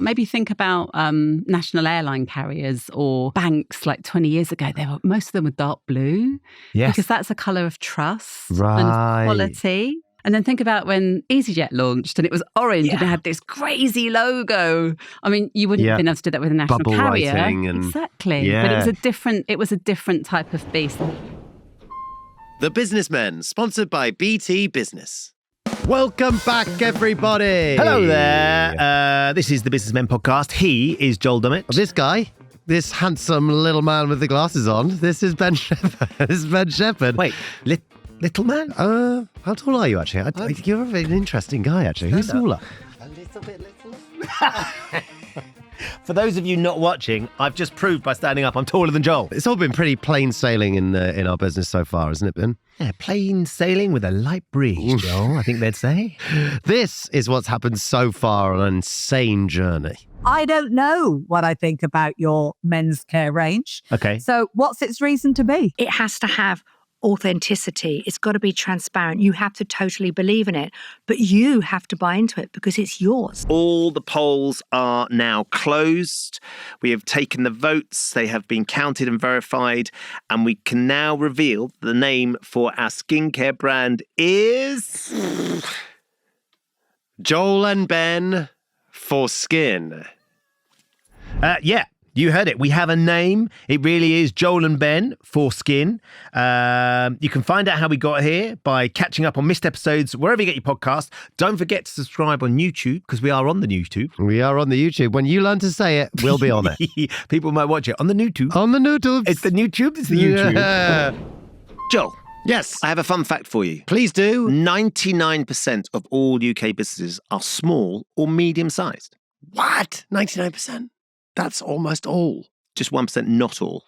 Maybe think about national airline carriers or banks like 20 years ago. Most of them were dark blue because that's a colour of trust and quality. And then think about when EasyJet launched and it was orange and it had this crazy logo. I mean, you wouldn't have been able to do that with a national Bubble carrier. writing Exactly. But it was a different type of beast. The Businessmen, sponsored by BT Business. Welcome back, everybody. Hello there. This is the Businessmen podcast. He is Joel Dommett. This guy, this handsome little man with the glasses on, this is Ben Shephard. Wait, little man? How tall are you, actually? You're an interesting guy, actually. Who's taller? A little bit littler. For those of you not watching, I've just proved by standing up I'm taller than Joel. It's all been pretty plain sailing in our business so far, hasn't it been? Yeah, plain sailing with a light breeze, Joel, I think they'd say. This is what's happened so far on an insane journey. I don't know what I think about your men's care range. Okay. So what's its reason to be? It has to have authenticity. It's got to be transparent. You have to totally believe in it, but you have to buy into it because it's yours. All the polls are now closed. We have taken the votes. They have been counted and verified, and we can now reveal the name for our skincare brand is Joel and Ben for Skin. Yeah. You heard it. We have a name. It really is Joel and Ben for Skin. You can find out how we got here by catching up on missed episodes wherever you get your podcast. Don't forget to subscribe on YouTube because we are on the YouTube. We are on the YouTube. When you learn to say it, we'll be on it. People might watch it on the YouTube. On the YouTube. It's the YouTube. It's the YouTube. Yeah. Joel. Yes. I have a fun fact for you. Please do. 99% of all UK businesses are small or medium-sized. What? 99%? That's almost all. Just 1% not all.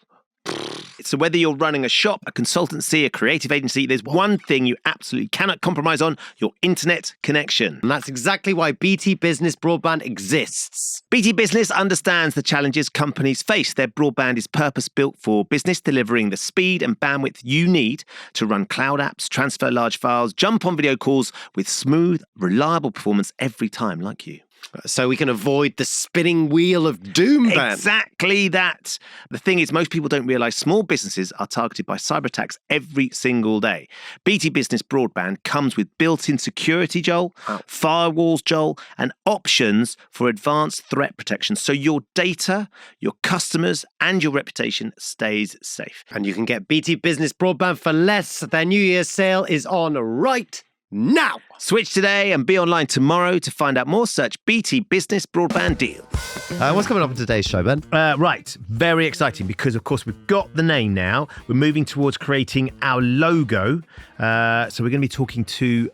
So whether you're running a shop, a consultancy, a creative agency, there's one thing you absolutely cannot compromise on, your internet connection. And that's exactly why BT Business Broadband exists. BT Business understands the challenges companies face. Their broadband is purpose-built for business, delivering the speed and bandwidth you need to run cloud apps, transfer large files, jump on video calls with smooth, reliable performance every time, like you. So we can avoid the spinning wheel of doom, Ben. Exactly that. The thing is, most people don't realise small businesses are targeted by cyber attacks every single day. BT Business Broadband comes with built-in security, Joel, firewalls, Joel, and options for advanced threat protection. So your data, your customers, and your reputation stays safe. And you can get BT Business Broadband for less. Their New Year's sale is on right now. Switch today and be online tomorrow to find out more. Search BT Business Broadband deal. What's coming up in today's show, Ben? Right, very exciting because, of course, we've got the name now. We're moving towards creating our logo. So we're going to be talking to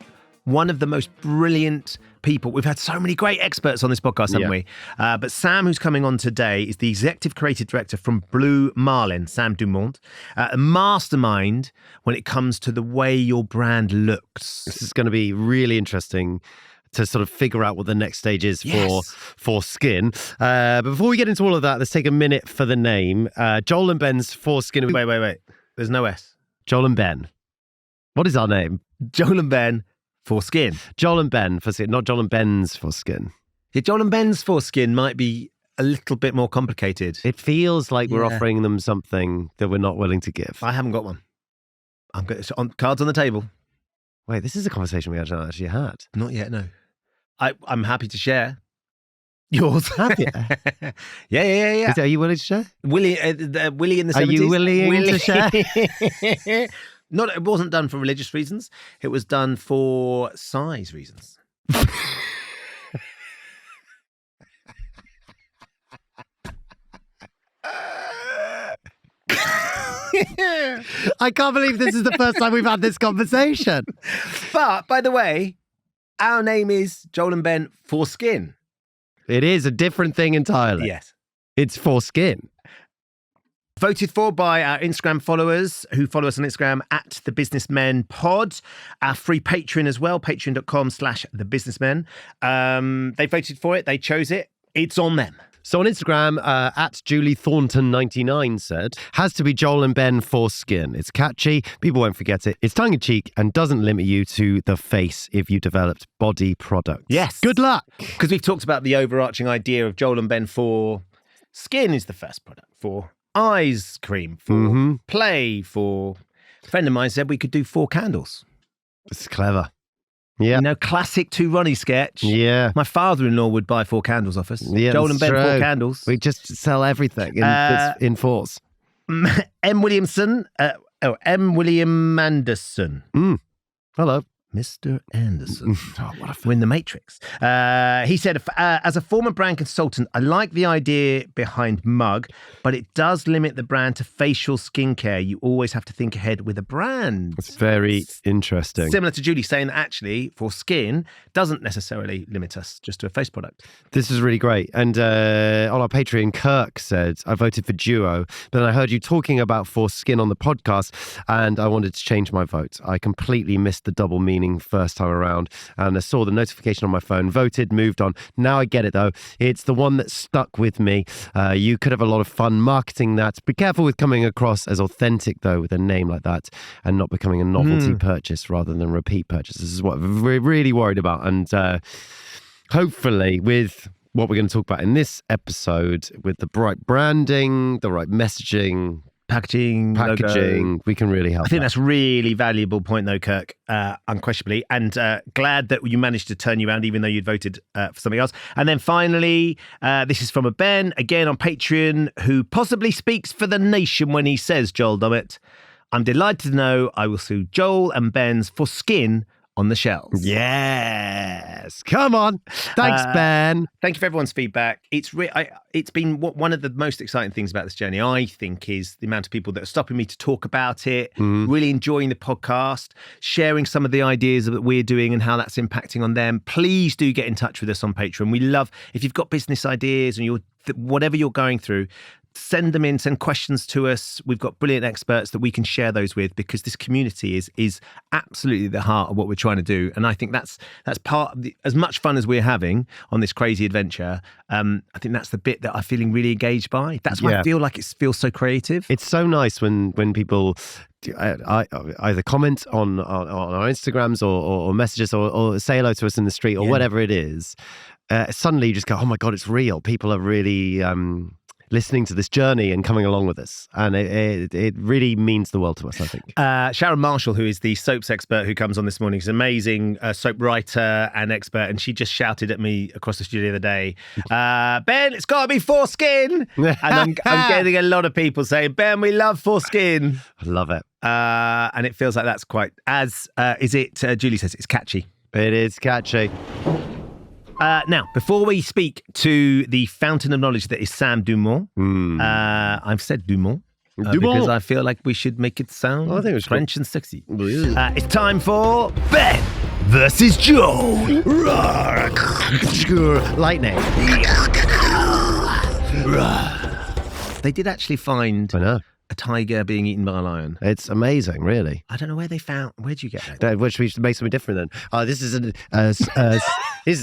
one of the most brilliant people. We've had so many great experts on this podcast, haven't we? But Sam, who's coming on today, is the Executive Creative Director from Blue Marlin, Sam Dumont, a mastermind when it comes to the way your brand looks. This is going to be really interesting to sort of figure out what the next stage is for Skin. But before we get into all of that, let's take a minute for the name. Joel and Ben's for Skin. Wait. There's no S. Joel and Ben. What is our name? Joel and Ben for Skin. Joel and Ben for Skin, not Joel and Ben's for Skin. Yeah, Joel and Ben's for Skin might be a little bit more complicated. It feels like we're offering them something that we're not willing to give. I haven't got one. Cards on the table. Wait, this is a conversation we actually had. Not yet, no. I'm happy to share. Yours. Happy? Yeah. Are you willing to share? Willie in the 70s. Are you willing to share? It wasn't done for religious reasons. It was done for size reasons. I can't believe this is the first time we've had this conversation. But, by the way, our name is Joel and Ben for Skin. It is a different thing entirely. Yes. It's for Skin. Voted for by our Instagram followers who follow us on Instagram at The Businessmen Pod. Our free Patreon as well, patreon.com/thebusinessmen. They voted for it. They chose it. It's on them. So on Instagram, at Julie Thornton99 said, has to be Joel and Ben for skin. It's catchy, people won't forget it. It's tongue-in-cheek and doesn't limit you to the face if you developed body products. Yes. Good luck. Because we've talked about the overarching idea of Joel and Ben for skin is the first product, for eyes cream, for play, for... A friend of mine said we could do 4 candles. It's clever. Yeah. You know, classic Two Ronnie sketch. Yeah. My father-in-law would buy 4 candles off us. Yeah, Joel and Ben, true. 4 candles. We just sell everything in force. M. Williamson. M. William Anderson. Hello. Mr. Anderson. Oh, what a We're in the Matrix. He said, as a former brand consultant, I like the idea behind Mug, but it does limit the brand to facial skincare. You always have to think ahead with a brand. It's very interesting. Similar to Julie saying that actually for skin doesn't necessarily limit us just to a face product. This is really great. And on our Patreon, Kirk said, I voted for Duo, but then I heard you talking about for skin on the podcast and I wanted to change my vote. I completely missed the double meaning first time around and I saw the notification on my phone, voted, moved on. Now I get it though. It's the one that stuck with me. You could have a lot of fun marketing that. Be careful with coming across as authentic though with a name like that and not becoming a novelty purchase rather than repeat purchase. This is what we're really worried about. And hopefully with what we're going to talk about in this episode, with the right branding, the right messaging, packaging, logo. We can really help. I think that's a really valuable point though, Kirk, unquestionably, and glad that you managed to turn you around even though you'd voted for something else. And then finally, this is from a Ben, again on Patreon, who possibly speaks for the nation when he says, Joel Dommett, I'm delighted to know I will sue Joel and Ben's for skin on the shelves. Yes. Come on. Thanks, Ben. Thank you for everyone's feedback. It's been one of the most exciting things about this journey, I think, is the amount of people that are stopping me to talk about it, really enjoying the podcast, sharing some of the ideas that we're doing and how that's impacting on them. Please do get in touch with us on Patreon. We love, if you've got business ideas and whatever you're going through, send them in, send questions to us. We've got brilliant experts that we can share those with because this community is absolutely the heart of what we're trying to do. And I think that's part of as much fun as we're having on this crazy adventure. I think that's the bit that I'm feeling really engaged by. That's why I feel like it feels so creative. It's so nice when people either comment on our Instagrams or messages or say hello to us in the street or whatever it is. Suddenly you just go, oh my God, it's real. People are really... listening to this journey and coming along with us. And it really means the world to us, I think. Sharon Marshall, who is the soaps expert who comes on this morning, is an amazing soap writer and expert. And she just shouted at me across the studio the other day, Ben, it's got to be foreskin. And I'm getting a lot of people saying, Ben, we love foreskin. I love it. And it feels like that's quite, Julie says, it's catchy. It is catchy. Now, before we speak to the fountain of knowledge that is Sam Dumont, I've said Dumont because I feel like we should make it sound French and sexy. It's time for Ben versus Joe. Lightning. They did actually find a tiger being eaten by a lion. It's amazing, really. I don't know where'd you get that? Which we should make something different then. This is an antelope. This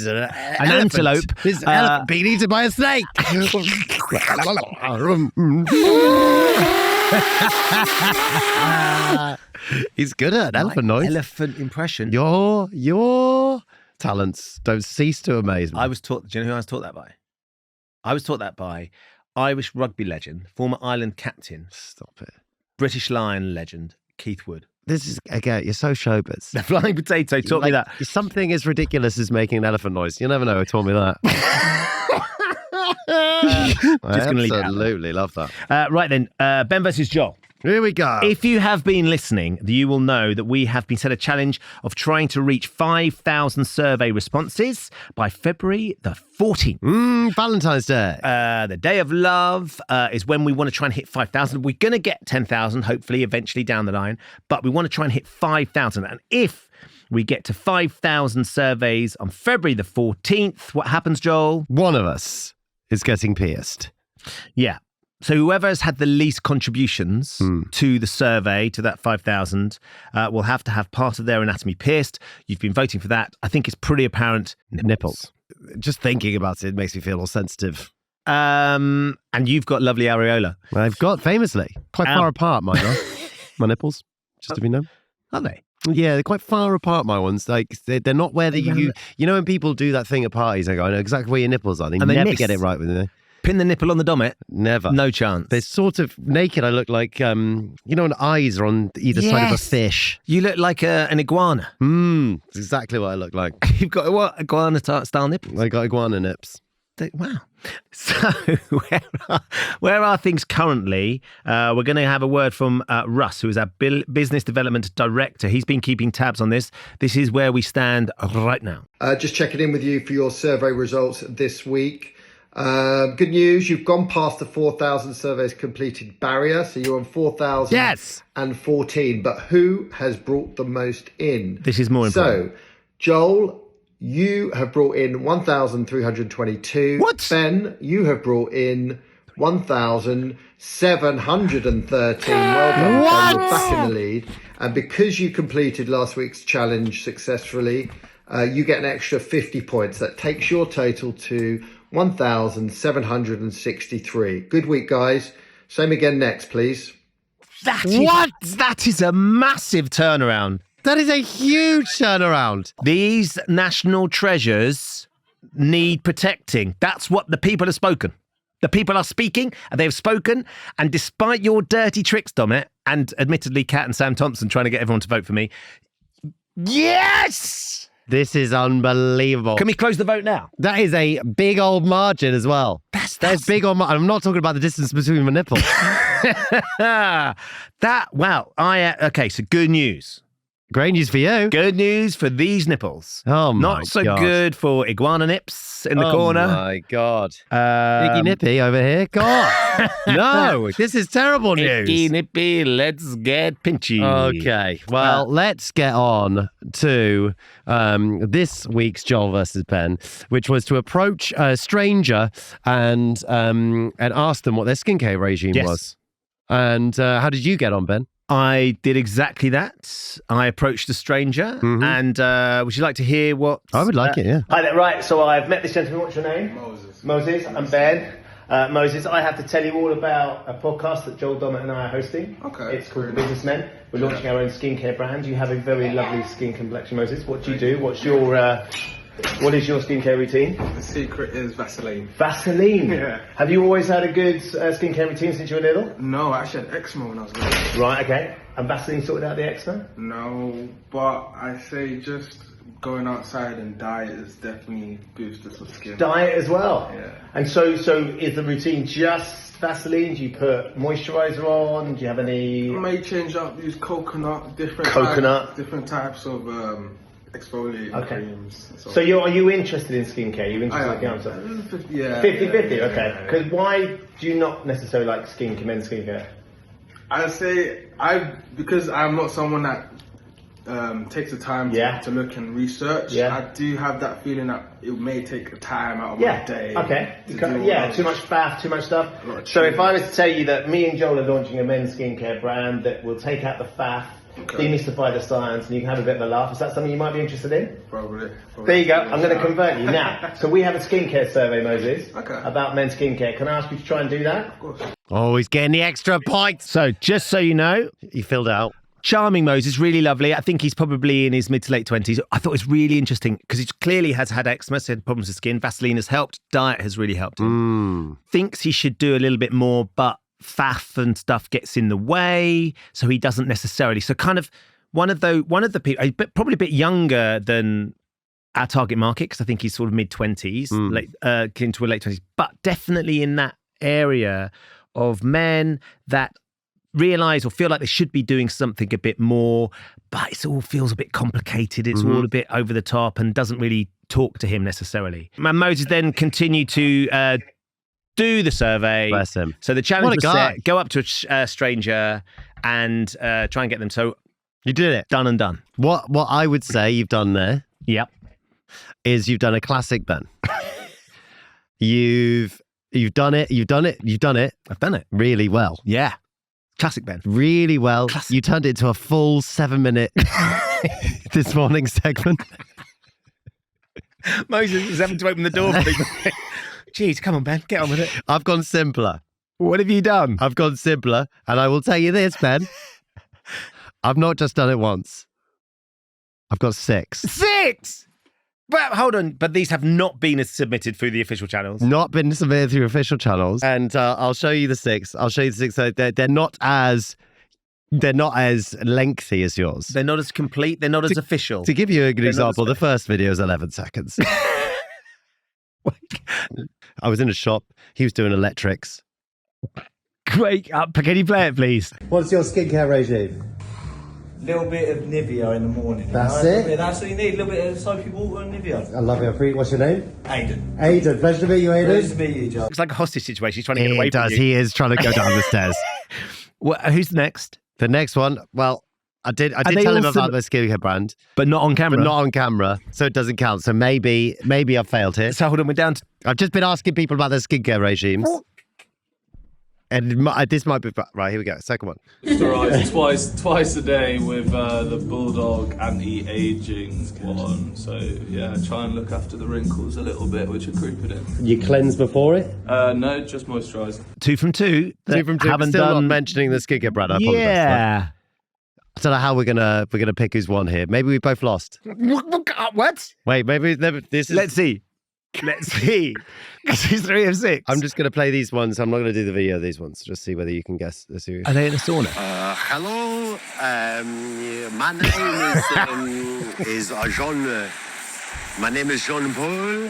is an elephant being eaten by a snake. He's good at elephant noise. Elephant impression. Your talents don't cease to amaze me. Do you know who I was taught that by? I was taught that by Irish rugby legend, former Ireland captain. Stop it. British Lion legend, Keith Wood. This is, again, you're so showbiz. The flying potato taught me that. Something as ridiculous as making an elephant noise. You never know who taught me that. I absolutely love that. Right then, Ben versus Joel. Here we go. If you have been listening, you will know that we have been set a challenge of trying to reach 5,000 survey responses by February the 14th. Valentine's Day. The day of love is when we want to try and hit 5,000. We're going to get 10,000, hopefully, eventually down the line. But we want to try and hit 5,000. And if we get to 5,000 surveys on February the 14th, what happens, Joel? One of us is getting pierced. Yeah. So whoever has had the least contributions to the survey, to that 5,000, will have to have part of their anatomy pierced. You've been voting for that. I think it's pretty apparent. Nipples. Just thinking about it makes me feel all sensitive. And you've got lovely areola. I've got famously quite far apart, my nipples, just to be known. Are they? Yeah, they're quite far apart, my ones. Like, they're not where you know when people do that thing at parties, they go, I know exactly where your nipples are. They never get it right with them. Pin the nipple on the Dommett? Never. No chance. They're sort of naked. I look like, when eyes are on either side of a fish. You look like an iguana. That's exactly what I look like. You've got what? Iguana style nipples? I got iguana nips. Wow. So where are things currently? We're going to have a word from Russ, who is our business development director. He's been keeping tabs on this. This is where we stand right now. Just checking in with you for your survey results this week. Good news, you've gone past the 4,000 surveys completed barrier, so you're on 4,014. But who has brought the most in? This is more important. So, Joel, you have brought in 1,322. What? Ben, you have brought in 1,713. Well done, Ben, you're back in the lead. And because you completed last week's challenge successfully, you get an extra 50 points. That takes your total to 1,763. Good week, guys. Same again next, please. That is a massive turnaround. That is a huge turnaround. These national treasures need protecting. That's what the people have spoken. The people are speaking, and they've spoken. And despite your dirty tricks, Dommett, and admittedly Kat and Sam Thompson trying to get everyone to vote for me, yes! This is unbelievable. Can we close the vote now? That is a big old margin as well. That's big old margin. I'm not talking about the distance between my nipples. Okay, so good news. Great news for you. Good news for these nipples. Oh, my Not so God. good for iguana nips in the corner. Oh, my God. Icky nippy over here. God. No, this is terrible news. Icky nippy, let's get pinchy. Okay. Well, let's get on to this week's Joel versus Ben, which was to approach a stranger and ask them what their skincare regime was. And how did you get on, Ben? I did exactly that. I approached a stranger, and would you like to hear what... I would like it, yeah. Hi there, right, so I've met this gentleman. What's your name? Moses, I'm Ben. Moses, I have to tell you all about a podcast that Joel, Dommett and I are hosting. Okay. It's called The Businessmen. We're launching our own skincare brand. You have a very lovely skin complexion, Moses. What do you do? What is your skincare routine? The secret is Vaseline. Vaseline? Yeah. Have you always had a good skincare routine since you were little? No, I actually had eczema when I was little. Right, okay. And Vaseline sorted out the eczema? No, but I say just going outside and diet is definitely boosters for skin. Diet as well? Yeah. And so is the routine just Vaseline? Do you put moisturiser on? Do you have any... I may change up, use coconut, different types of exfoliating creams. So are you interested in skincare? You're interested in cancer? Yeah. 50-50, okay. Because why do you not necessarily like men's skincare? I say because I'm not someone that takes the time to look and research. Yeah. I do have that feeling that it may take time out of my day. Okay. Too much faff, too much stuff. So if I was to tell you that me and Joel are launching a men's skincare brand that will take out the faff, demystify the science, and you can have a bit of a laugh. Is that something you might be interested in? Probably. There you go. I'm going to convert you now. So we have a skincare survey, Moses, Okay. about men's skincare. Can I ask you to try and do that? Of course. Oh, he's getting the extra points. So just so you know, He filled out. charming Moses, really lovely. I think he's probably in his mid to late 20s. I thought it was really interesting because he clearly has had eczema, so had problems with skin. Vaseline has helped. Diet has really helped him. Thinks he should do a little bit more, but faff and stuff gets in the way, so he doesn't necessarily. So kind of one of the people, probably a bit younger than our target market, because I think he's sort of mid 20s, into a late 20s, but definitely in that area of men that realise or feel like they should be doing something a bit more, but it all feels a bit complicated. It's all a bit over the top and doesn't really talk to him necessarily. And Moses then continued to do the survey. Bless him. So the challenge was guy. set, go up to a stranger and try and get them. So You did it. done and done. What I would say you've done there Yep. is you've done a classic Ben. You've done it. You've done it I've done it. really well. Yeah. Classic Ben. Really well. Classic. You turned it into a full 7-minute this morning segment. Moses is having to open the door for people. Jeez, come on, Ben, get on with it. I've gone simpler. What have you done? I've gone simpler, and I will tell you this, Ben. I've not just done it once. I've got 6. 6? But hold on, but these have not been submitted through the official channels. Not been submitted through official channels, and I'll show you the 6. I'll show you the 6. So they're not as lengthy as yours. They're not as complete. They're not as official. To give you a good example, the first video is 11 seconds. I was in a shop. He was doing electrics. Great. Can you play it, please? What's your skincare regime? Little bit of Nivea in the morning. That's it? That's all you need. A little bit of soapy water and Nivea. I love it. What's your name? Aidan. Aidan. Pleasure to meet you, Aidan. Pleasure to meet you, Joe. It's like a hostage situation. He's trying to get away from you. He is trying to go down the stairs. Who's the next? The next one, well, I did tell him about the skincare brand. But not on camera. But not on camera, so it doesn't count. So maybe I've failed here. So hold on, we're down to... I've just been asking people about their skincare regimes. And this might be... Right, here we go. Second one. Moisturize twice a day with the Bulldog anti-aging one. So, yeah, try and look after the wrinkles a little bit, which are creeping in. You cleanse before it? No, just moisturize. 2 from 2. 2 from 2. Haven't Still done... not mentioning the skincare brand. I apologize. Yeah. I don't know how we're gonna pick who's won here. Maybe we both lost. What? Wait, maybe this is... Let's see. Because he's 3 of 6. I'm just going to play these ones. I'm not going to do the video of these ones. Just see whether you can guess. Are they in a sauna? Hello. My name is Jean. My name is Jean Paul.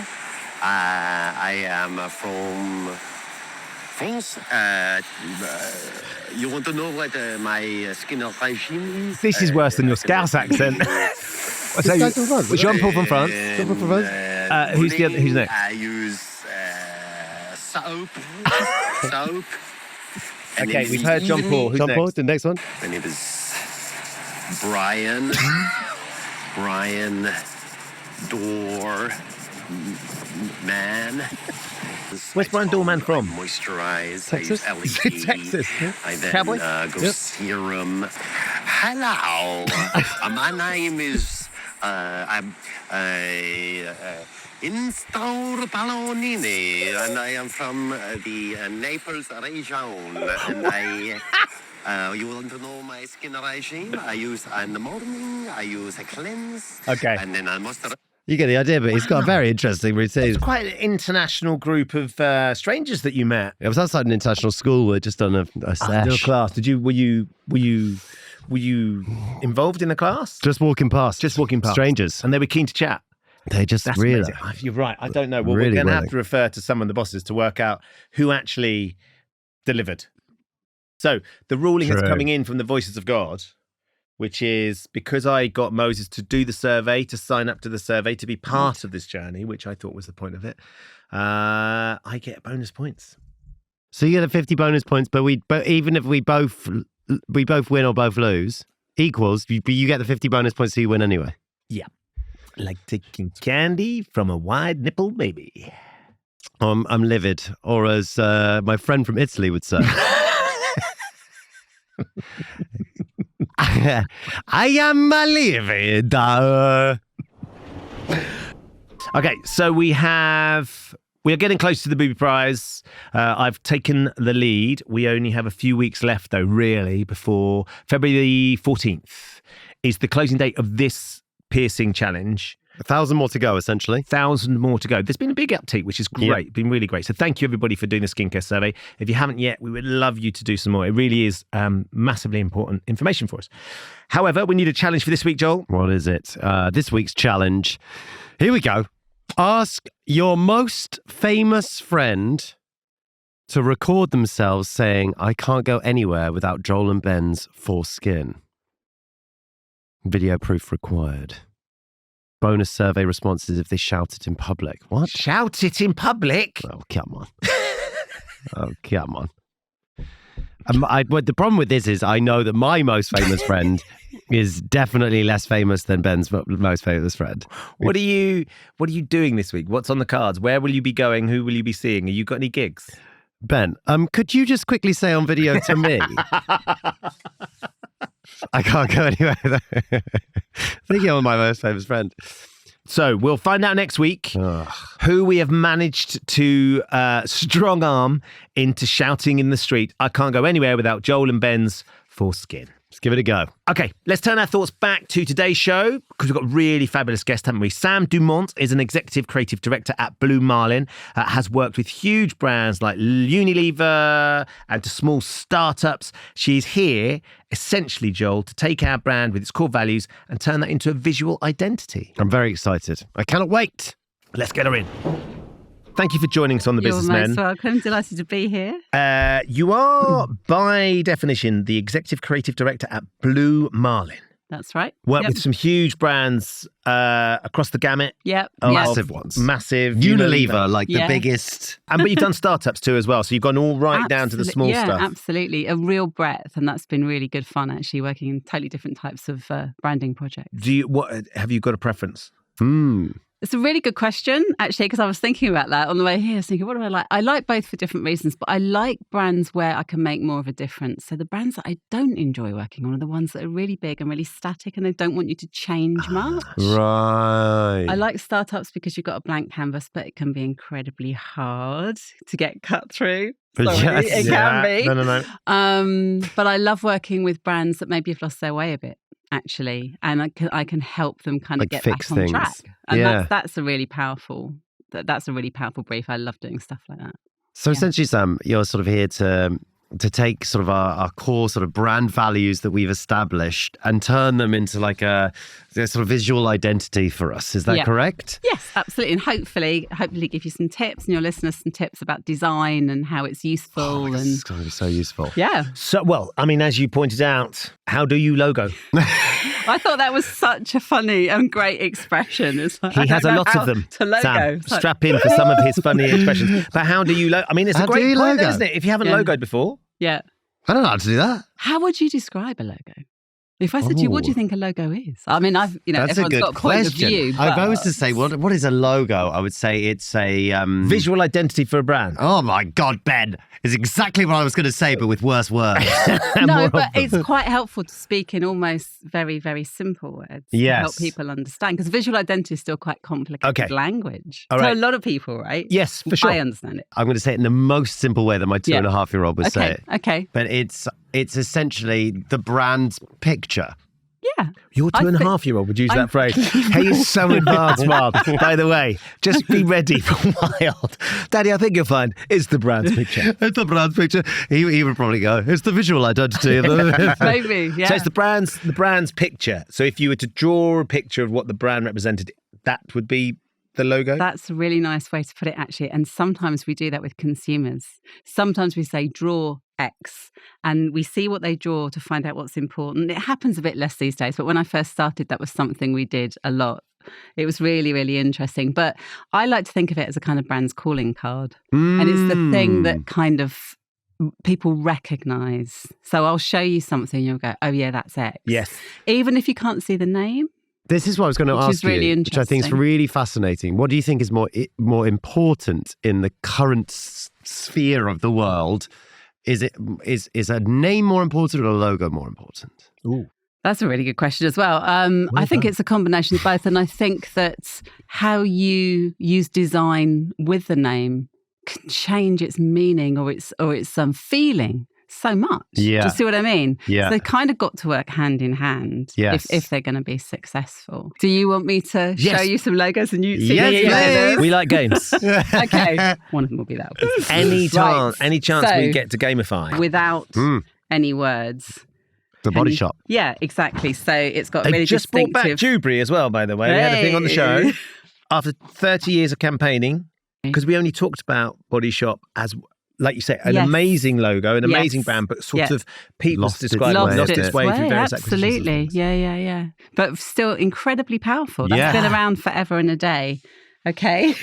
I am from France. You want to know what my skin regime is? This is worse than your Scouse accent. So, Jean-Paul from France. Jean-Paul from France. Who's next? I use soap. Soap. Okay, we've heard Jean-Paul. Who's Jean-Paul, next? the next one. My name is Brian. Brian Doorman. Where's Brian Doorman from? Moisturize. Texas? I use LED. Texas. I then Cowboy? go serum. Hello. My name is Instor Palonini, and I am from the Naples region. And you want to know my skin regime? I use in the morning. I use a cleanse. Okay. And then I must. You get the idea, but he's got a very interesting routine. It's quite an international group of strangers that you met. It was outside an international school. We'd just done a sesh. Class. Were you involved in the class? Just walking past. Strangers. And they were keen to chat. They just That's really... amazing. You're right. I don't know. Well, Really we're going to willing. have to refer to some of the bosses to work out who actually delivered. So the ruling is True. coming in from the Voices of God, which is because I got Moses to do the survey, to sign up to the survey, to be part of this journey, which I thought was the point of it. I get bonus points. So you get the 50 bonus points, but even if we both win or both lose, equals, you get the 50 bonus points, so you win anyway. Yeah. Like taking candy from a wide nipple baby. I'm livid, or as my friend from Italy would say. I am livid. Okay, so we are getting close to the Booby Prize. I've taken the lead. We only have a few weeks left, though, really, before February the 14th is the closing date of this piercing challenge. 1,000 more to go, essentially. 1,000 more to go. There's been a big uptake, which is great. Been really great. So thank you, everybody, for doing the skincare survey. If you haven't yet, we would love you to do some more. It really is massively important information for us. However, we need a challenge for this week, Joel. What is it? This week's challenge. Here we go. Ask your most famous friend to record themselves saying, "I can't go anywhere without Joel and Ben's foreskin." Video proof required. Bonus survey responses if they shout it in public. What? Shout it in public? Oh, come on. Come on. The problem with this is I know that my most famous friend is definitely less famous than Ben's most famous friend. What are you doing this week? What's on the cards? Where will you be going? Who will you be seeing? Have you got any gigs? Ben, could you just quickly say on video to me? I can't go anywhere. I think you're my most famous friend. So we'll find out next week who we have managed to strong arm into shouting in the street, I can't go anywhere without Joel and Ben's foreskin. Let's give it a go. Okay, let's turn our thoughts back to today's show because we've got a really fabulous guest, haven't we? Sam Dumont is an executive creative director at Blue Marlin, has worked with huge brands like Unilever and to small startups. She's here, essentially, Joel, to take our brand with its core values and turn that into a visual identity. I'm very excited. I cannot wait. Let's get her in. Thank you for joining us on The Businessmen. You're most welcome. Delighted to be here. You are, by definition, the executive creative director at Blue Marlin. That's right. Work with some huge brands across the gamut. Yep. Massive ones. Massive. Unilever, like the biggest. But you've done startups too as well. So you've gone all right down to the small stuff. Yeah, absolutely. A real breadth. And that's been really good fun, actually, working in totally different types of branding projects. Have you got a preference? It's a really good question, actually, because I was thinking about that on the way here. I was thinking, what do I like? I like both for different reasons, but I like brands where I can make more of a difference. So the brands that I don't enjoy working on are the ones that are really big and really static and they don't want you to change much. Right. I like startups because you've got a blank canvas, but it can be incredibly hard to get cut through. Sorry, it can be. No. But I love working with brands that maybe have lost their way a bit, actually, and I can help them kind of get back on track. And that's a really powerful. That's a really powerful brief. I love doing stuff like that. So essentially, Sam, you're sort of here to take sort of our core sort of brand values that we've established and turn them into like a sort of visual identity for us. Is that correct? Yes, absolutely. And hopefully give you some tips and your listeners some tips about design and how it's useful. It's going to be so useful. Yeah. So, well, I mean, as you pointed out, how do you logo? I thought that was such a funny and great expression. Like, he has a lot of them. To logo. Sam, strap in for some of his funny expressions. But how do you logo? I mean, it's a great point, isn't it? If you haven't logoed before. Yeah. I don't know how to do that. How would you describe a logo? If I said to you, what do you think a logo is? I mean, that's everyone's a good got a point of view. If I was to say, what is a logo? I would say it's a... visual identity for a brand. Oh my God, Ben. It's exactly what I was going to say, but with worse words. No, but it's quite helpful to speak in almost very, very simple words to help people understand. Because visual identity is still quite complicated language. All right. To a lot of people, right? Yes, for sure. I understand it. I'm going to say it in the most simple way that my 2.5-year-old would say it. Okay. But it's essentially the brand's picture. Yeah. Your 2.5-year-old would use that phrase. Hey, you're so advanced, Mom. By the way, just be ready for wild. Daddy, I think you'll find it's the brand's picture. It's the brand's picture. He would probably go, it's the visual identity. Maybe, yeah. So it's the brand's picture. So if you were to draw a picture of what the brand represented, that would be the logo? That's a really nice way to put it, actually. And sometimes we do that with consumers. Sometimes we say, draw X, and we see what they draw to find out what's important. It happens a bit less these days, but when I first started, that was something we did a lot. It was really, really interesting. But I like to think of it as a kind of brand's calling card. And it's the thing that kind of people recognize. So I'll show you something, you'll go, oh yeah, that's X. Yes. Even if you can't see the name. This is what I was going to ask really you, which I think is really fascinating. What do you think is more important in the current sphere of the world? Is a name more important or a logo more important? Ooh. That's a really good question as well. I think it's a combination of both. And I think that how you use design with the name can change its meaning or its feeling so much. Yeah. Do you see what I mean? Yeah. So they kind of got to work hand in hand if they're going to be successful. Do you want me to show you some logos and you see? Yes, we like games. Okay. One of them will be that. Any chance we get to gamify. Without any words. The Body Shop. Yeah, exactly. So it's got really just distinctive... brought back Dewberry as well, by the way. We had a thing on the show. After 30 years of campaigning, because we only talked about Body Shop as... like you say, an amazing logo, an amazing brand, but sort of people lost its way through various acquisitions. Absolutely. Yeah. But still incredibly powerful. That's been around forever and a day. Okay.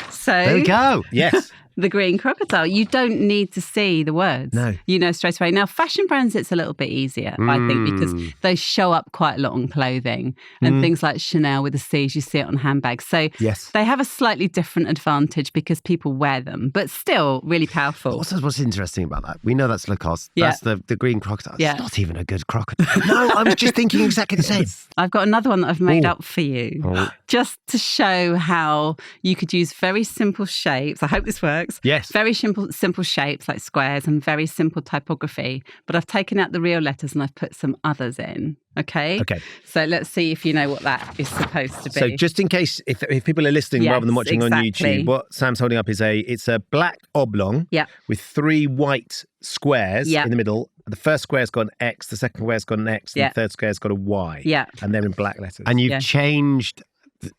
So there we go. Yes. the green crocodile. You don't need to see the words. No. You know straight away. Now, fashion brands, it's a little bit easier, I think, because they show up quite a lot on clothing and things like Chanel with the C's, you see it on handbags. So they have a slightly different advantage because people wear them, but still really powerful. What's interesting about that? We know that's Lacoste. That's the green crocodile. It's not even a good crocodile. No, I was just thinking exactly the same. I've got another one that I've made up for you, just to show how you could use very simple shapes. I hope this works. Yes. Very simple shapes like squares and very simple typography. But I've taken out the real letters and I've put some others in. Okay. So let's see if you know what that is supposed to be. So just in case, if people are listening rather than watching on YouTube, what Sam's holding up is it's a black oblong with 3 white squares in the middle. The first square's got an X, the second square's got an X, and the third square's got a Y. And they're in black letters. And you've changed.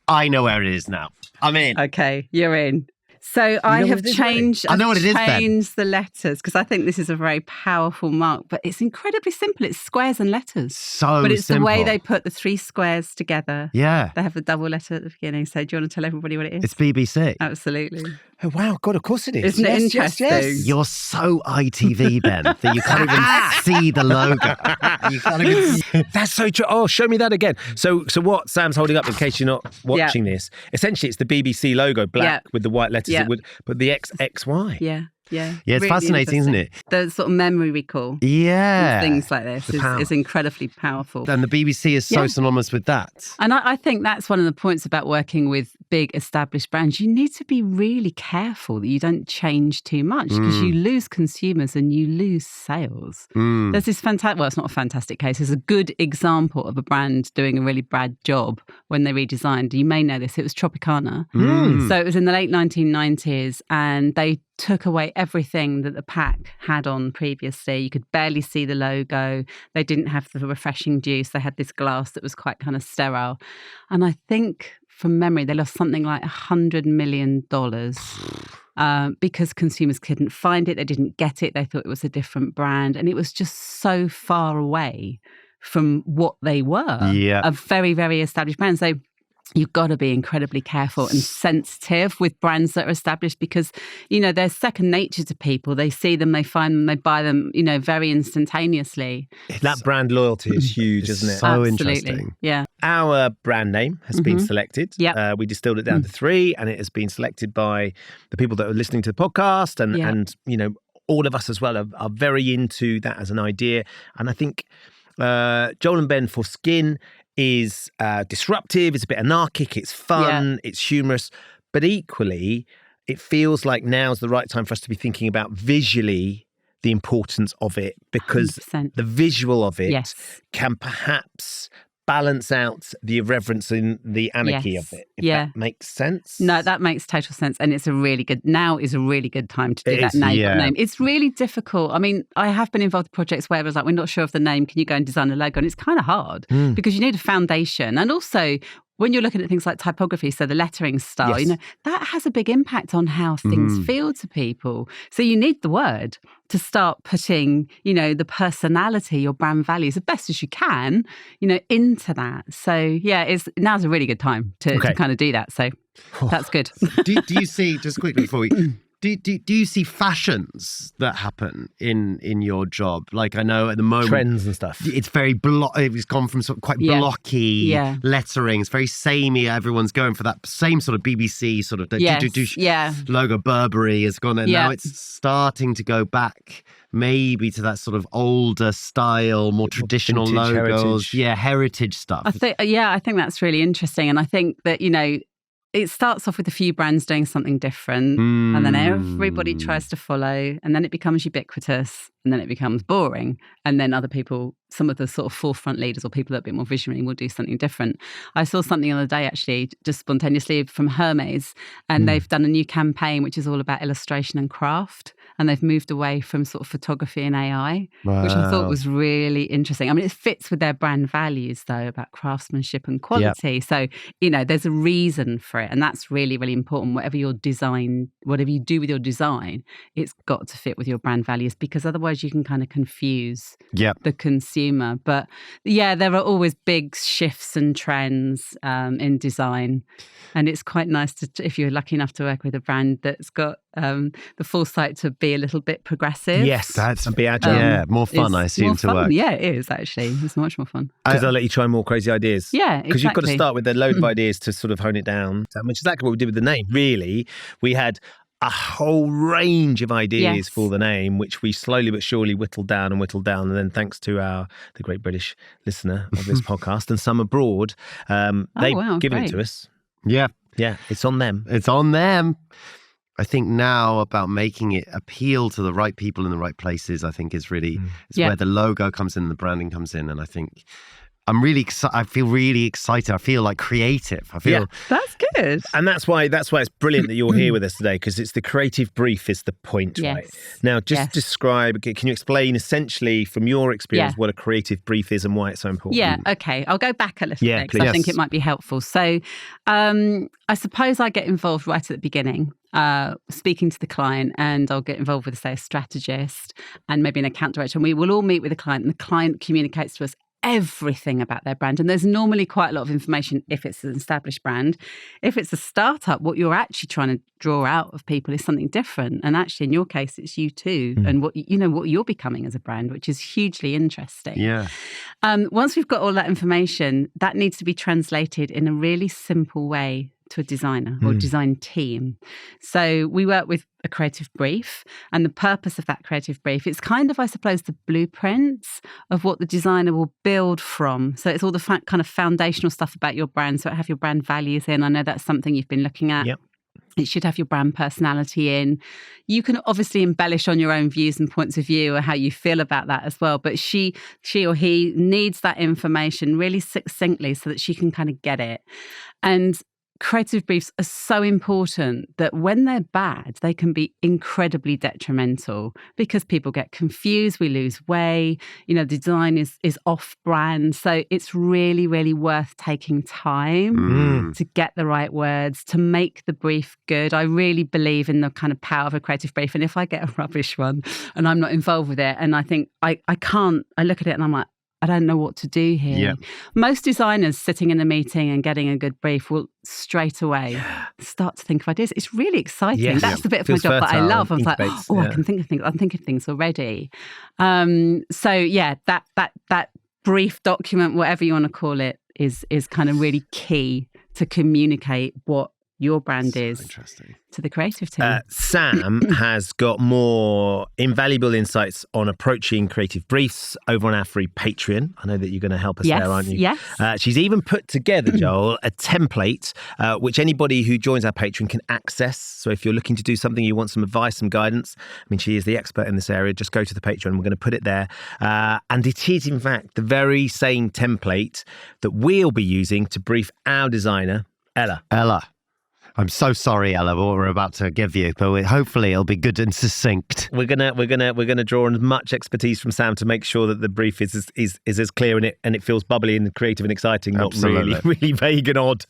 I know where it is now. I'm in. Okay, you're in. So I have changed. I know what it is, Ben. Changed the letters because I think this is a very powerful mark, but it's incredibly simple. It's squares and letters. So but it's simple. the way they put the 3 squares together. Yeah. They have the double letter at the beginning. So do you want to tell everybody what it is? It's BBC. Absolutely. Oh, wow. God, of course it is. Isn't it interesting? Yes. You're so ITV, Ben, that you can't even see the logo. You can't even... That's so true. Oh, show me that again. So what Sam's holding up, in case you're not watching this, essentially it's the BBC logo, black with the white letters, but the XXY. Yeah. Yeah, it's really fascinating, isn't it? The sort of memory recall. Yeah. Things like this is incredibly powerful. And the BBC is so synonymous with that. And I think that's one of the points about working with big established brands. You need to be really careful that you don't change too much because you lose consumers and you lose sales. There's this fantastic, well, it's not a fantastic case. It's a good example of a brand doing a really bad job when they redesigned. You may know this. It was Tropicana. So it was in the late 1990s and they took away everything that the pack had on previously. You could barely see the logo. They didn't have the refreshing juice. They had this glass that was quite kind of sterile. And I think from memory, they lost something like $100 million because consumers couldn't find it. They didn't get it. They thought it was a different brand. And it was just so far away from what they were. A very, very established brand. So you've got to be incredibly careful and sensitive with brands that are established because, you know, they're second nature to people. They see them, they find them, they buy them, you know, very instantaneously. That brand loyalty is huge, isn't it? So Absolutely. interesting. Yeah. Our brand name has been selected. We distilled it down to 3 and it has been selected by the people that are listening to the podcast and you know, all of us as well are very into that as an idea. And I think Joel and Ben for Skin is disruptive, it's a bit anarchic, it's fun, it's humorous, but equally it feels like now's the right time for us to be thinking about visually the importance of it because 100%. The visual of it can perhaps balance out the irreverence and the anarchy of it, if that makes sense. No, that makes total sense. And it's a really good time to do that name. It's really difficult. I mean, I have been involved in projects where it was like, we're not sure of the name. Can you go and design a logo? And it's kind of hard because you need a foundation. And also, when you're looking at things like typography, so the lettering style, you know, that has a big impact on how things feel to people. So you need the word to start putting, you know, the personality, your brand values, as best as you can, you know, into that. So yeah, now's a really good time to kind of do that. So that's good. do you see, just quickly before we... Do you see fashions that happen in your job? Like I know at the moment trends and stuff. It's very it's gone from sort of quite blocky lettering. It's very samey. Everyone's going for that same sort of BBC sort of logo. Burberry has gone, and now it's starting to go back maybe to that sort of older style, more traditional logos, heritage stuff. I think that's really interesting, and I think that, you know, it starts off with a few brands doing something different and then everybody tries to follow and then it becomes ubiquitous and then it becomes boring. And then other people, some of the sort of forefront leaders or people that are a bit more visionary will do something different. I saw something the other day actually, just spontaneously from Hermes, and they've done a new campaign which is all about illustration and craft. and they've moved away from sort of photography and AI, which I thought was really interesting. I mean, it fits with their brand values, though, about craftsmanship and quality. Yep. So, there's a reason for it. And that's really, really important. Whatever you do with your design, it's got to fit with your brand values, because otherwise you can kind of confuse the consumer. But yeah, there are always big shifts and trends in design. And it's quite nice if you're lucky enough to work with a brand that's got the foresight to be a little bit progressive. Yes, and be agile. More fun, I assume, to work. Yeah, it is actually. It's much more fun. Because they'll let you try more crazy ideas. Yeah, exactly. Because you've got to start with a load of ideas to sort of hone it down. Which is exactly what we did with the name. Really, we had a whole range of ideas for the name, which we slowly but surely whittled down. And then thanks to the great British listener of this podcast and some abroad, they've given it to us. Yeah. Yeah, it's on them. It's on them. I think now about making it appeal to the right people in the right places, I think is really where the logo comes in and the branding comes in. And I think I'm really excited. I feel really excited. I feel like creative. I feel that's good. And that's why it's brilliant that you're here with us today, because it's the creative brief is the point, right? Now, just describe, can you explain essentially from your experience what a creative brief is and why it's so important? Yeah, okay. I'll go back a little bit because I think it might be helpful. So I suppose I get involved right at the beginning, speaking to the client, and I'll get involved with, say, a strategist and maybe an account director, and we will all meet with the client, and the client communicates to us everything about their brand. And there's normally quite a lot of information if it's an established brand. If it's a startup, what you're actually trying to draw out of people is something different. And actually, in your case, it's you too, and what you're becoming as a brand, which is hugely interesting. Yeah. Once we've got all that information, that needs to be translated in a really simple way to a designer or design team. So we work with a creative brief, and the purpose of that creative brief, it's kind of, I suppose, the blueprints of what the designer will build from. So it's all the kind of foundational stuff about your brand. So it have your brand values in. I know that's something you've been looking at. Yep. It should have your brand personality in. You can obviously embellish on your own views and points of view or how you feel about that as well. But she or he needs that information really succinctly so that she can kind of get it. And creative briefs are so important that when they're bad, they can be incredibly detrimental because people get confused, we lose way, the design is off brand. So it's really, really worth taking time to get the right words, to make the brief good. I really believe in the kind of power of a creative brief. And if I get a rubbish one and I'm not involved with it, and I think I look at it and I'm like, I don't know what to do here. Yeah. Most designers sitting in a meeting and getting a good brief will straight away start to think of ideas. It's really exciting. That's the bit of my job that I love. I'm like, I can think of things. I'm thinking of things already. That brief document, whatever you want to call it, is kind of really key to communicate what your brand is to the creative team. Sam has got more invaluable insights on approaching creative briefs over on our free Patreon. I know that you're going to help us there, aren't you? Yes. She's even put together, Joel, a template which anybody who joins our Patreon can access. So if you're looking to do something, you want some advice, some guidance, I mean, she is the expert in this area, just go to the Patreon. We're going to put it there. And it is, in fact, the very same template that we'll be using to brief our designer, Ella. I'm so sorry, Ella, what we're about to give you, but hopefully it'll be good and succinct. We're gonna draw on as much expertise from Sam to make sure that the brief is as clear and it feels bubbly and creative and exciting, not really vague and odd.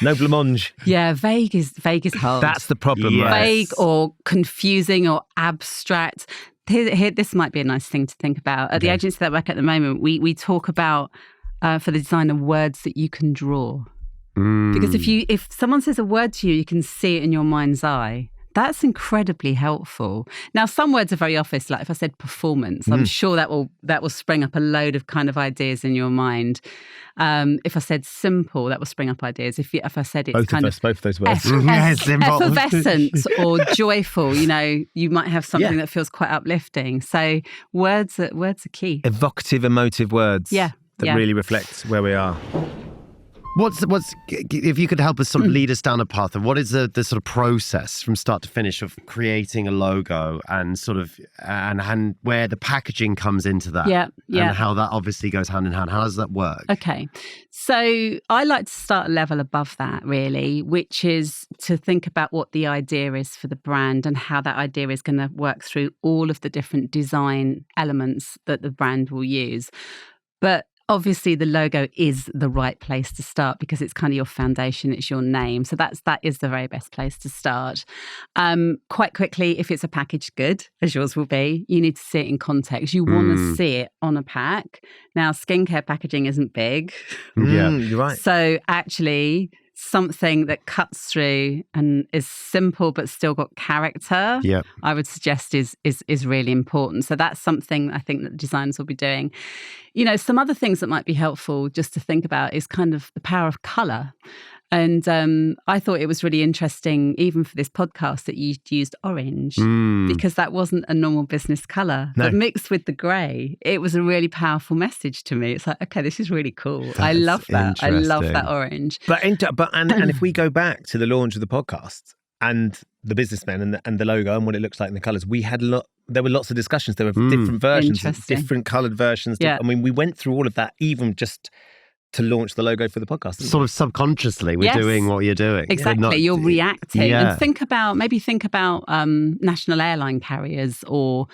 No blancmange. Yeah, vague is hard. That's the problem, right? Vague or confusing or abstract. Here, this might be a nice thing to think about. At the agency that I work at the moment, we talk about for the designer words that you can draw. Because if someone says a word to you, you can see it in your mind's eye. That's incredibly helpful. Now, some words are very obvious. Like if I said performance, I'm sure that will spring up a load of kind of ideas in your mind. If I said simple, that will spring up ideas. If I said it's both of those words, effervescent or joyful, you might have something that feels quite uplifting. So words are key. Evocative, emotive words. Yeah. That really reflects where we are. What's if you could help us sort of lead us down a path of what is the sort of process from start to finish of creating a logo and sort of and where the packaging comes into that, and how that obviously goes hand in hand. How does that work? Okay, so I like to start a level above that, really, which is to think about what the idea is for the brand and how that idea is going to work through all of the different design elements that the brand will use. But obviously, the logo is the right place to start because it's kind of your foundation, it's your name. So that is the very best place to start. Quite quickly, if it's a packaged good, as yours will be, you need to see it in context. You want to see it on a pack. Now, skincare packaging isn't big. Yeah, you're right. So actually, something that cuts through and is simple but still got character, I would suggest is really important. So that's something I think that designers will be doing. You know, some other things that might be helpful just to think about is kind of the power of colour. And I thought it was really interesting, even for this podcast, that you used orange because that wasn't a normal business colour. No. But mixed with the grey, it was a really powerful message to me. It's like, okay, this is really cool. I love that. I love that orange. But if we go back to the launch of the podcast and the businessmen and the logo and what it looks like in the colours, we had there were lots of discussions. There were different versions, different coloured versions. I mean, we went through all of that, even just to launch the logo for the podcast. Sort of subconsciously, we're doing what you're doing. Exactly, you're reacting. And think about national airline carriers or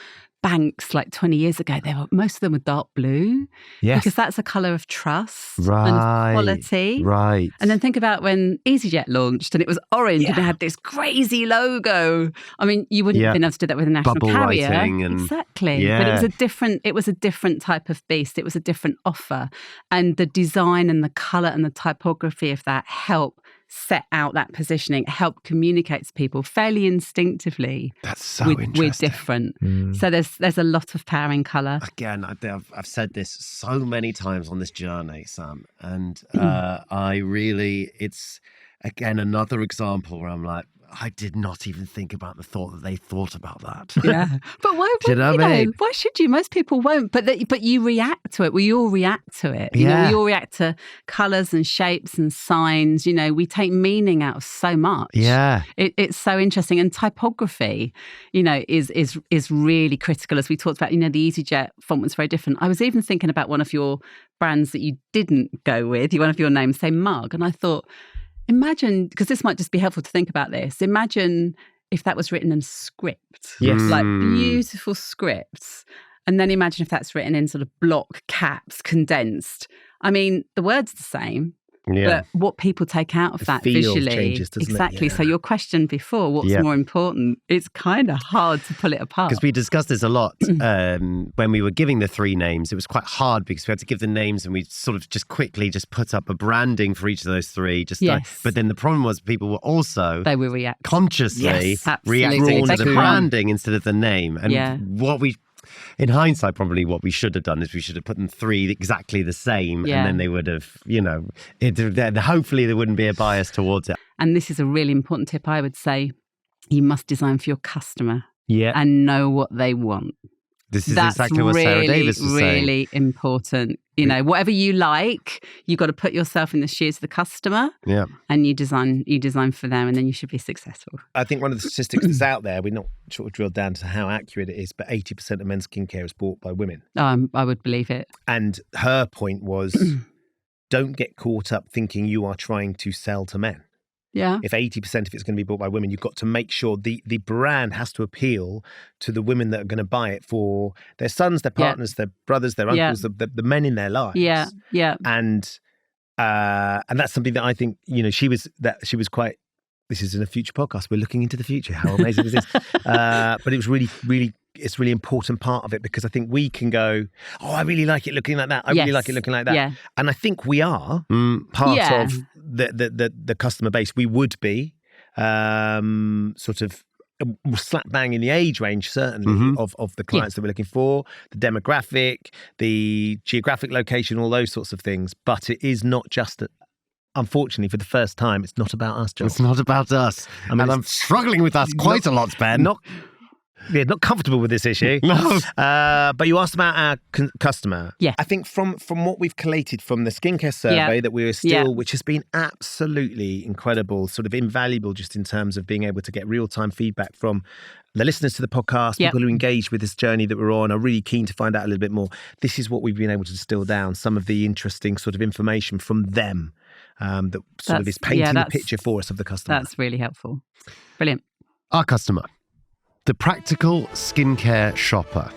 banks like 20 years ago. Most of them were dark blue because that's a colour of trust and quality. Right. And then think about when EasyJet launched and it was orange and it had this crazy logo. I mean, you wouldn't have been able to do that with a national bubble carrier. Exactly. But it was a different type of beast. It was a different offer. And the design and the colour and the typography of that help set out that positioning, help communicate to people fairly instinctively. That's so interesting. We're different. So there's a lot of power in colour. Again, I've said this so many times on this journey, Sam, and it's again another example where I'm like, I did not even think about the thought that they thought about that. Yeah, but why? Why should you? Most people won't. But you react to it. We all react to it. You know, we all react to colours and shapes and signs. You know, we take meaning out of so much. Yeah, it's so interesting. And typography, you know, is really critical. As we talked about, you know, the EasyJet font was very different. I was even thinking about one of your brands that you didn't go with. One of your names, say Mug, and I thought, imagine, because this might just be helpful to think about this, imagine if that was written in script. Yes. Like beautiful scripts. And then imagine if that's written in sort of block caps, condensed. I mean, the word's the same. But what people take out of that visually changes, doesn't exactly. It? Yeah. So your question before, what's more important? It's kind of hard to pull it apart. Because we discussed this a lot when we were giving the three names. It was quite hard because we had to give the names and we sort of just quickly put up a branding for each of those three. But then the problem was people were also consciously reacting to the branding instead of the name. And what we in hindsight, probably what we should have done is we should have put them three exactly the same, and then they would have, you know, hopefully there wouldn't be a bias towards it. And this is a really important tip, I would say. You must design for your customer and know what they want. This is exactly what Sarah Davis was saying. That's really important. You know, whatever you like, you've got to put yourself in the shoes of the customer. Yeah. And you design for them, and then you should be successful. I think one of the statistics that's out there, we're not sort of drilled down to how accurate it is, but 80% of men's skincare is bought by women. I would believe it. And her point was, don't get caught up thinking you are trying to sell to men. Yeah. If 80% of it's going to be bought by women, you've got to make sure the brand has to appeal to the women that are going to buy it for their sons, their partners, their brothers, their uncles, the men in their lives. Yeah, yeah. And that's something that I think, you know, she was quite, this is in a future podcast, we're looking into the future. How amazing is this? But it was really, really, it's a really important part of it, because I think we can go, oh, I really like it looking like that. I really like it looking like that. Yeah. And I think we are part of the customer base. We would be sort of slap bang in the age range, certainly, of the clients that we're looking for, the demographic, the geographic location, all those sorts of things. But it is not just unfortunately, for the first time, it's not about us, Joel. It's not about us. I mean, I'm struggling with that quite a lot, Ben. not comfortable with this issue. No. But you asked about our customer. Yeah. I think from what we've collated from the skincare survey that we were still, which has been absolutely incredible, sort of invaluable just in terms of being able to get real-time feedback from the listeners to the podcast, people who engage with this journey that we're on are really keen to find out a little bit more. This is what we've been able to distill down, some of the interesting sort of information from them that sort of is painting the picture for us of the customer. That's really helpful. Brilliant. Our customer, the practical skincare shopper.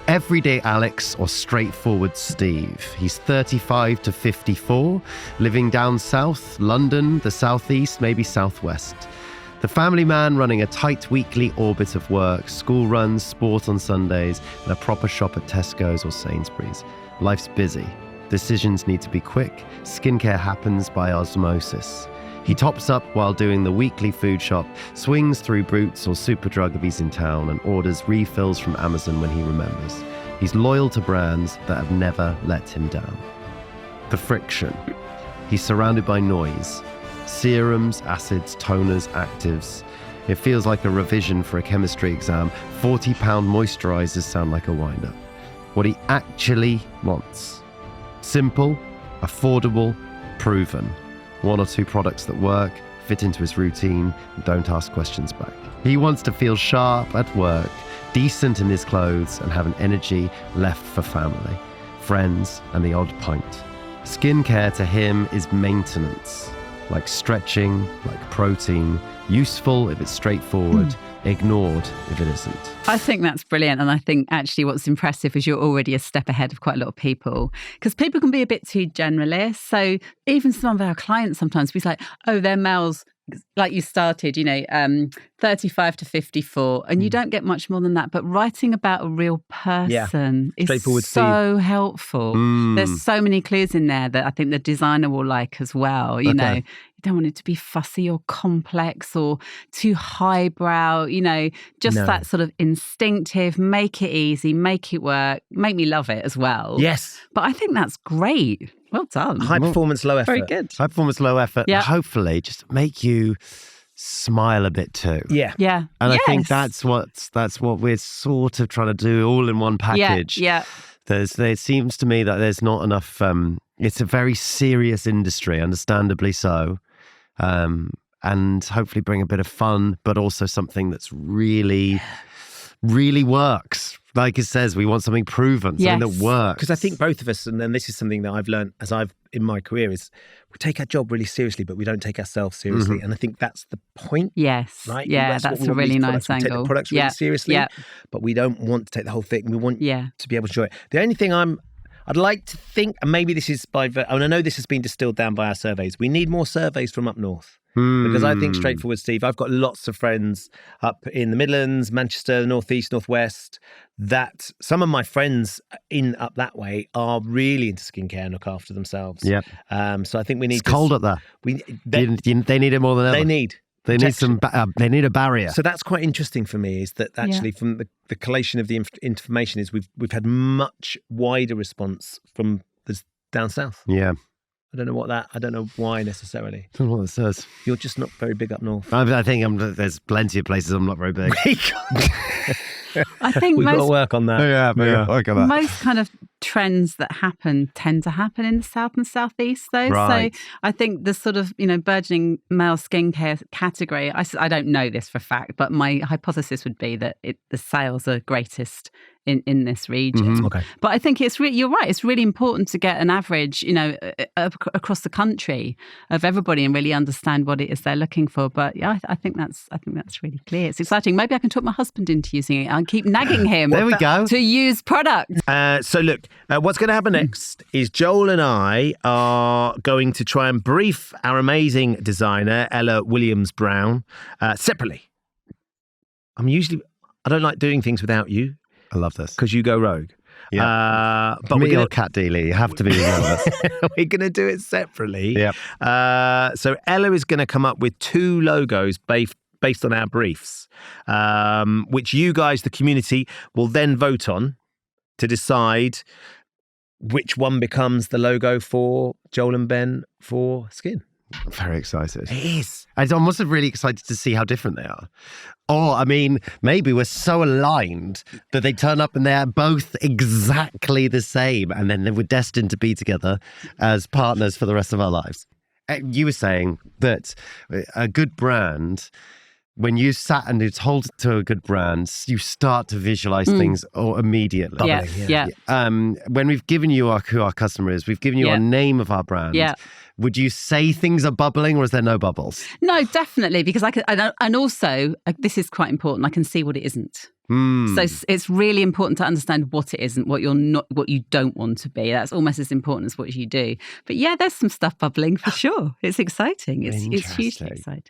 Everyday Alex or straightforward Steve. He's 35 to 54, living down south, London, the southeast, maybe southwest. The family man running a tight weekly orbit of work, school runs, sport on Sundays, and a proper shop at Tesco's or Sainsbury's. Life's busy. Decisions need to be quick. Skincare happens by osmosis. He tops up while doing the weekly food shop, swings through Boots or Superdrug if he's in town, and orders refills from Amazon when he remembers. He's loyal to brands that have never let him down. The friction. He's surrounded by noise. Serums, acids, toners, actives. It feels like a revision for a chemistry exam. 40-pound moisturizers sound like a wind-up. What he actually wants. Simple, affordable, proven. 1 or 2 products that work, fit into his routine, and don't ask questions back. He wants to feel sharp at work, decent in his clothes, and have an energy left for family, friends, and the odd pint. Skincare to him is maintenance. Like stretching, like protein, useful if it's straightforward, ignored if it isn't. I think that's brilliant. And I think actually what's impressive is you're already a step ahead of quite a lot of people, because people can be a bit too generalist. So even some of our clients sometimes be like, oh, they're males, like you started, 35 to 54, and you don't get much more than that. But writing about a real person is so helpful. There's so many clues in there that I think the designer will like as well. You know, you don't want it to be fussy or complex or too highbrow, just that sort of instinctive, make it easy, make it work, make me love it as well. Yes. But I think that's great. Well done. High performance, low effort. Very good. High performance, low effort. Yeah. Hopefully just make you smile a bit too. Yeah. Yeah. And I think that's what we're sort of trying to do all in one package. Yeah. It seems to me that there's not enough, it's a very serious industry, understandably so. And hopefully bring a bit of fun, but also something that's really, really works. Like it says, we want something proven, something that works. Because I think both of us, and then this is something that I've learned as I've in my career, is we take our job really seriously, but we don't take ourselves seriously. And I think that's the point. Yes. Right? Yeah, that's a really nice angle. We take the products really seriously, but we don't want to take the whole thing. We want to be able to enjoy it. The only thing I'd like to think, and maybe this is and I know this has been distilled down by our surveys, we need more surveys from up north. Because I think straightforward, Steve, I've got lots of friends up in the Midlands, Manchester, Northeast, Northwest, that some of my friends up that way are really into skincare and look after themselves. Yeah. So I think we need. It's cold up there. They need it more than ever. They need they need a barrier. So that's quite interesting for me, is that actually from the collation of the information is we've had much wider response from the down south. Yeah. I don't know why necessarily. I don't know what it says. You're just not very big up north. I think there's plenty of places I'm not very big. I think we've got to work on that. Work on that. Most kind of trends that tend to happen in the south and southeast, though. Right. So I think the sort of burgeoning male skincare category. I don't know this for a fact, but my hypothesis would be that the sales are greatest in this region. Okay. But I think you're right. It's really important to get an average, across the country of everybody and really understand what it is they're looking for. But yeah, I think that's really clear. It's exciting. Maybe I can talk my husband into using it. I'll keep nagging him. There we go. To use product. So look, what's going to happen next is Joel and I are going to try and brief our amazing designer, Ella Williams-Brown, separately. I don't like doing things without you. I love this. Because you go rogue. Yeah. But we're your cat dealer. You have to be with We're going to do it separately. Yeah. So Ella is going to come up with 2 logos based on our briefs, which you guys, the community, will then vote on to decide which one becomes the logo for Joel and Ben for Skin. I'm very excited. It is. I'm also really excited to see how different they are. Or, I mean, maybe we're so aligned that they turn up and they're both exactly the same. And then we're destined to be together as partners for the rest of our lives. You were saying that a good brand, when you sat and you told to a good brand, you start to visualize things immediately. Yeah. When we've given you who our customer is, we've given you our name of our brand. Yeah. Would you say things are bubbling, or is there no bubbles? No, definitely, because and also this is quite important. I can see what it isn't. So it's really important to understand what it isn't, what you don't want to be. That's almost as important as what you do. But yeah, there's some stuff bubbling for sure. It's exciting. It's hugely exciting.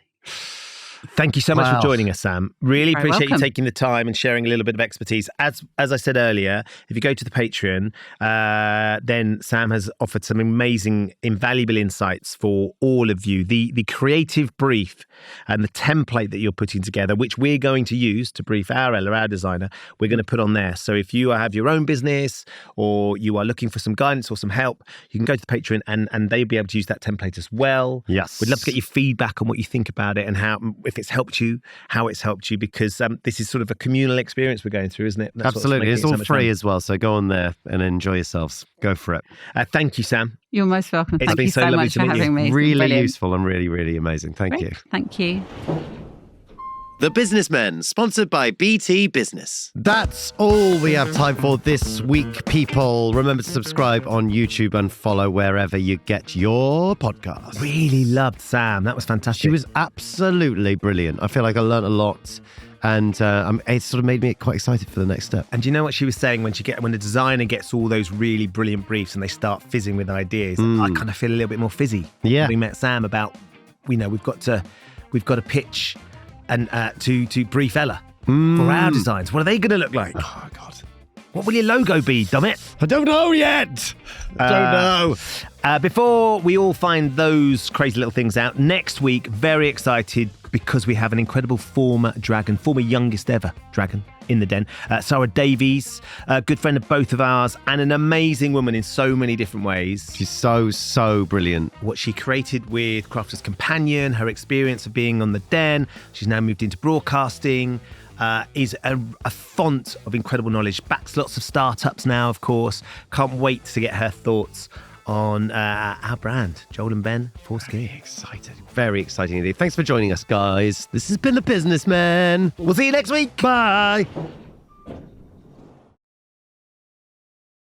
Thank you so much for joining us, Sam. Really appreciate you taking the time and sharing a little bit of expertise. As I said earlier, if you go to the Patreon, then Sam has offered some amazing, invaluable insights for all of you. The creative brief and the template that you're putting together, which we're going to use to brief our Ella, our designer, we're going to put on there. So if you have your own business or you are looking for some guidance or some help, you can go to the Patreon and they'll be able to use that template as well. Yes. We'd love to get your feedback on what you think about it and if it's helped you, how it's helped you, because this is sort of a communal experience we're going through, isn't it? That's absolutely. It's all so free as well. So go on there and enjoy yourselves. Go for it. Thank you, Sam. You're most welcome. It's been so much for having me. Really useful and really, really amazing. Thank you. Thank you. The Businessmen, sponsored by BT Business. That's all we have time for this week, people. Remember to subscribe on YouTube and follow wherever you get your podcast. Really loved Sam. That was fantastic. She was absolutely brilliant. I feel like I learned a lot. And it sort of made me quite excited for the next step. And do you know what she was saying when the designer gets all those really brilliant briefs and they start fizzing with ideas? I kind of feel a little bit more fizzy. Yeah. We met Sam about, we've got to pitch and to brief Ella for our designs. What are they going to look like? Oh God. What will your logo be, Dommett? I don't know yet. Don't know. Before we all find those crazy little things out, next week, very excited because we have an incredible former youngest ever dragon in the den. Sarah Davies, a good friend of both of ours, and an amazing woman in so many different ways. She's so brilliant. What she created with Crafter's Companion, her experience of being on the den. She's now moved into broadcasting. Is a font of incredible knowledge. Backs lots of startups now, of course. Can't wait to get her thoughts on our brand, Joel and Ben Foreskin. Very exciting indeed. Thanks for joining us, guys. This has been The Businessmen. We'll see you next week. Bye.